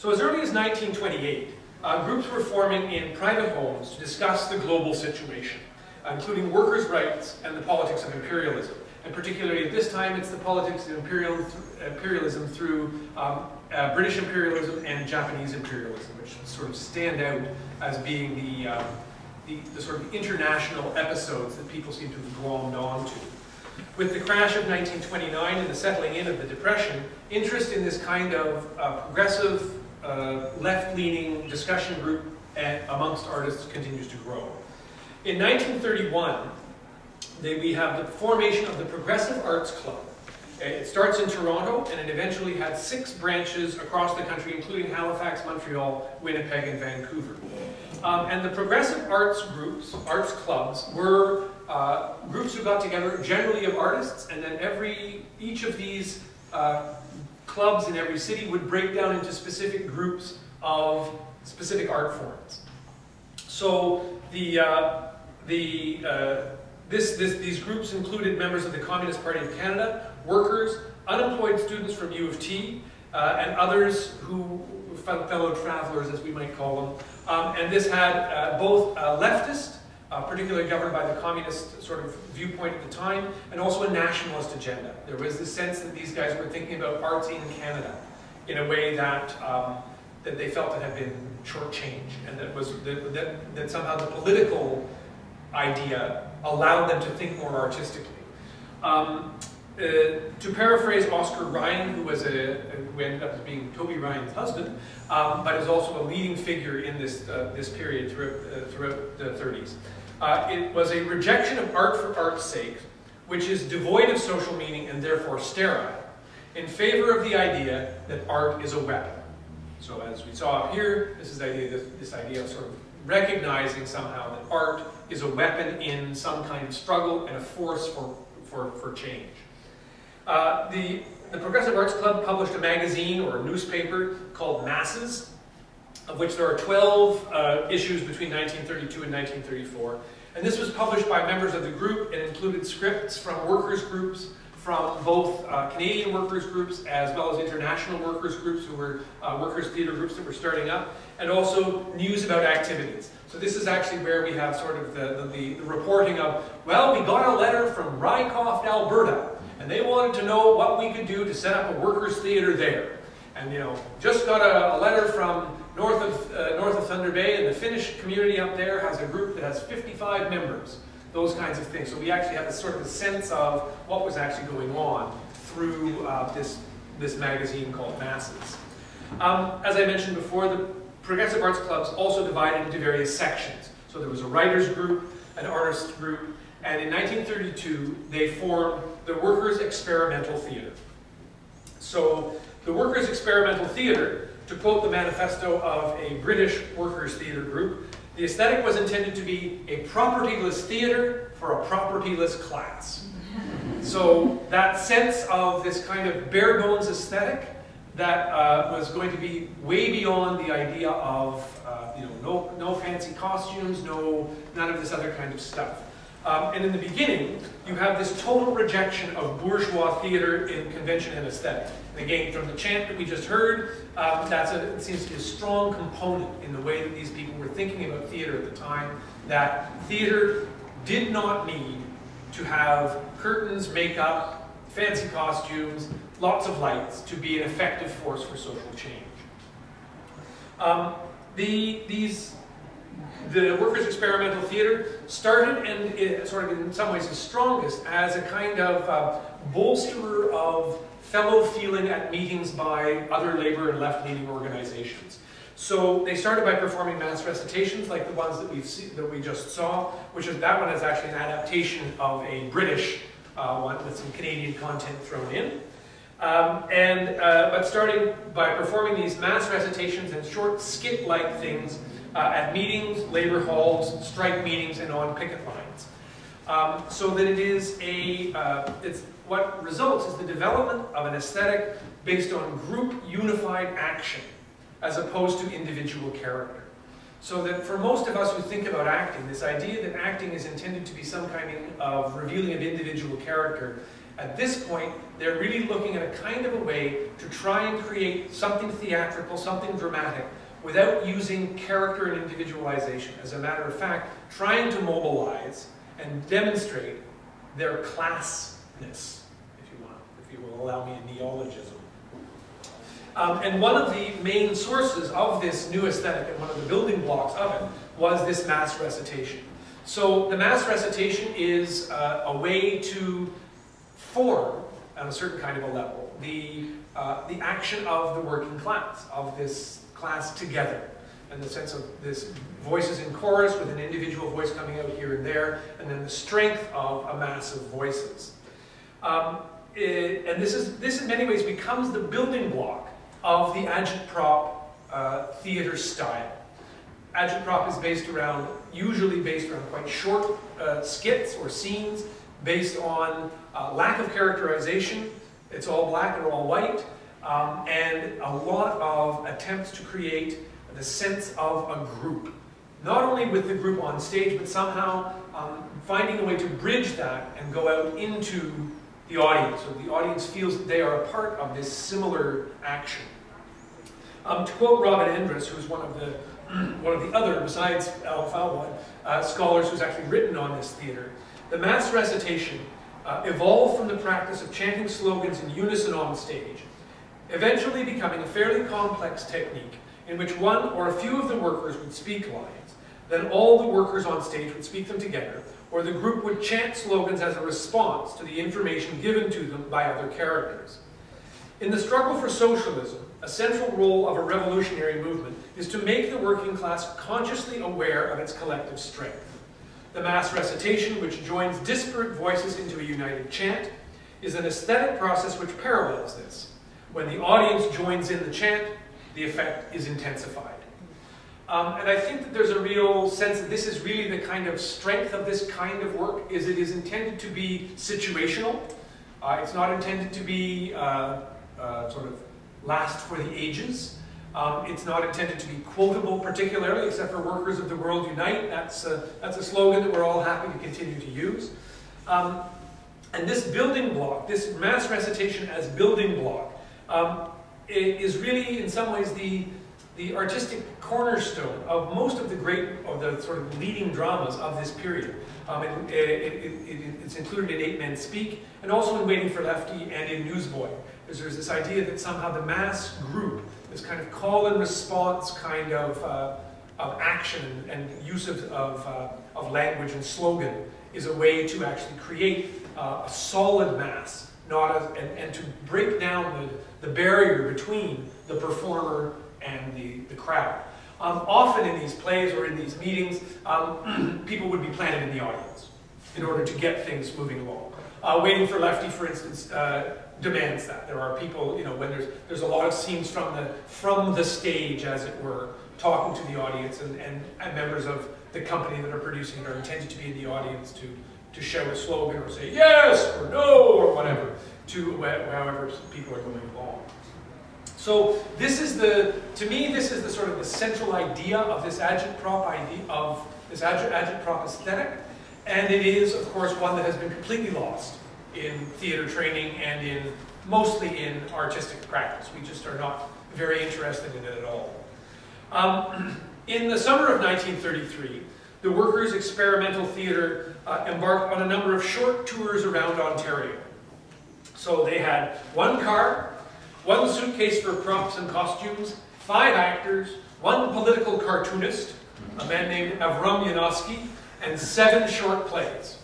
So as early as 1928, groups were forming in private homes to discuss the global situation, including workers' rights and the politics of imperialism. And particularly at this time, it's the politics of imperialism through British imperialism and Japanese imperialism, which sort of stand out as being the sort of international episodes that people seem to have glommed onto. With the crash of 1929 and the settling in of the Depression, interest in this kind of progressive, left-leaning discussion group amongst artists continues to grow. In 1931, we have the formation of the Progressive Arts Club. It starts in Toronto, and it eventually had 6 branches across the country, including Halifax, Montreal, Winnipeg, and Vancouver. And the progressive arts groups, arts clubs, were groups who got together, generally of artists, and then each of these clubs in every city would break down into specific groups of specific art forms. So these groups included members of the Communist Party of Canada, workers, unemployed students from U of T, and others who fellow travelers, as we might call them. And this had both a leftist, particularly governed by the communist sort of viewpoint at the time, and also a nationalist agenda. There was the sense that these guys were thinking about arts in Canada in a way that that they felt had been shortchanged, and that somehow the political idea allowed them to think more artistically. To paraphrase Oscar Ryan, who ended up as being Toby Ryan's husband, but is also a leading figure in this period throughout the 30s. It was a rejection of art for art's sake, which is devoid of social meaning and therefore sterile, in favor of the idea that art is a weapon. So as we saw up here, this idea of sort of recognizing somehow that art is a weapon in some kind of struggle and a force for change. The Progressive Arts Club published a magazine or a newspaper called Masses, of which there are 12 issues between 1932 and 1934. And this was published by members of the group. It included scripts from workers' groups, from both Canadian workers' groups as well as international workers' groups who were workers' theatre groups that were starting up, and also news about activities. So this is actually where we have sort of the reporting of, well, we got a letter from Rycroft, Alberta, and they wanted to know what we could do to set up a workers' theatre there. And, you know, just got a letter from north of Thunder Bay, and the Finnish community up there has a group that has 55 members. Those kinds of things. So we actually have a sort of a sense of what was actually going on through this magazine called Masses. As I mentioned before, the Progressive Arts Clubs also divided into various sections. So there was a writers group, an artists group, and in 1932 they formed the Workers' Experimental Theatre. So the Workers' Experimental Theatre, to quote the manifesto of a British workers' theatre group, the aesthetic was intended to be a propertyless theatre for a propertyless class. So that sense of this kind of bare bones aesthetic that was going to be way beyond the idea of no fancy costumes, none of this other kind of stuff. And in the beginning, you have this total rejection of bourgeois theatre in convention and aesthetic. And again, from the chant that we just heard, it seems to be a strong component in the way that these people were thinking about theatre at the time, that theatre did not need to have curtains, makeup, fancy costumes, lots of lights to be an effective force for social change. The Workers' Experimental Theatre started, and it sort of in some ways is strongest, as a kind of bolsterer of fellow feeling at meetings by other labor and left-leaning organizations. So they started by performing mass recitations like the ones that we just saw, that one is actually an adaptation of a British one with some Canadian content thrown in. But starting by performing these mass recitations and short skit-like things at meetings, labor halls, strike meetings, and on picket lines. So that it is what results is the development of an aesthetic based on group unified action as opposed to individual character. So that for most of us who think about acting, this idea that acting is intended to be some kind of revealing of individual character At this point, they're really looking at a kind of a way to try and create something theatrical, something dramatic, without using character and individualization. As a matter of fact, trying to mobilize and demonstrate their classness, if you will allow me a neologism. And one of the main sources of this new aesthetic, and one of the building blocks of it, was this mass recitation. So the mass recitation is a way to form, on a certain kind of a level, the action of the working class, of this class together, in the sense of this voices in chorus with an individual voice coming out here and there, and then the strength of a mass of voices. And this in many ways becomes the building block of the agitprop theater style. Agitprop is usually based around quite short skits or scenes, based on lack of characterization. It's all black or all white, and a lot of attempts to create the sense of a group. Not only with the group on stage, but somehow finding a way to bridge that and go out into the audience, so the audience feels that they are a part of this similar action. To quote Robin Endres, who's one of the other, besides Al Falwad, scholars who's actually written on this theater, the mass recitation evolved from the practice of chanting slogans in unison on stage, eventually becoming a fairly complex technique in which one or a few of the workers would speak lines, then all the workers on stage would speak them together, or the group would chant slogans as a response to the information given to them by other characters. In the struggle for socialism, a central role of a revolutionary movement is to make the working class consciously aware of its collective strength. The mass recitation, which joins disparate voices into a united chant, is an aesthetic process which parallels this. When the audience joins in the chant, the effect is intensified. And I think that there's a real sense that this is really the kind of strength of this kind of work, is it is intended to be situational. It's not intended to be sort of last for the ages. It's not intended to be quotable particularly, except for Workers of the World Unite. That's a slogan that we're all happy to continue to use. And this building block, this mass recitation as building block, is really in some ways the artistic cornerstone of most of the sort of leading dramas of this period. It's included in Eight Men Speak, and also in Waiting for Lefty and in Newsboy. There's this idea that somehow the mass group, this kind of call and response kind of action and use of language and slogan, is a way to actually create a solid mass, and to break down the barrier between the performer and the crowd. Often in these plays or in these meetings, people would be planted in the audience in order to get things moving along. Waiting for Lefty, for instance, demands that. There are people, when there's a lot of scenes from the stage, as it were, talking to the audience, and members of the company that are producing it are intended to be in the audience to shout a slogan or say yes or no or whatever to however people are going along. So this is to me, this is the sort of the central idea of this agitprop aesthetic, and it is, of course, one that has been completely lost in theater training and mostly in artistic practice. We just are not very interested in it at all. In the summer of 1933, the Workers' Experimental Theatre embarked on a number of short tours around Ontario. So they had one car, one suitcase for props and costumes, 5 actors, 1 political cartoonist, a man named Avram Yanofsky, and 7 short plays.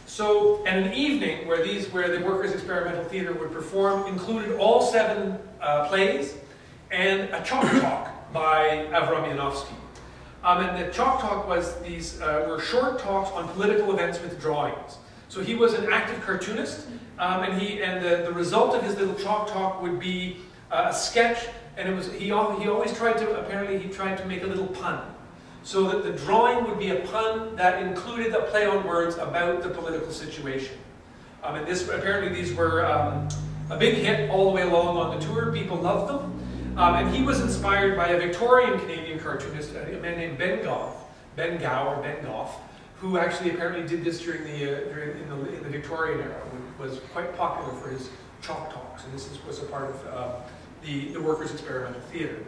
So, and an evening where the Workers' Experimental Theatre would perform included all 7 plays and a chalk talk by Avram Yanofsky. And the chalk talk were short talks on political events with drawings. So he was an active cartoonist, and the result of his little chalk talk would be a sketch, and he always tried to make a little pun, so that the drawing would be a pun that included a play on words about the political situation. And apparently these were a big hit all the way along on the tour. People loved them. And he was inspired by a Victorian Canadian cartoonist, a man named Ben Gough, who actually apparently did this during in the Victorian era. was quite popular for his chalk talks, and this was a part of the workers' experimental theater.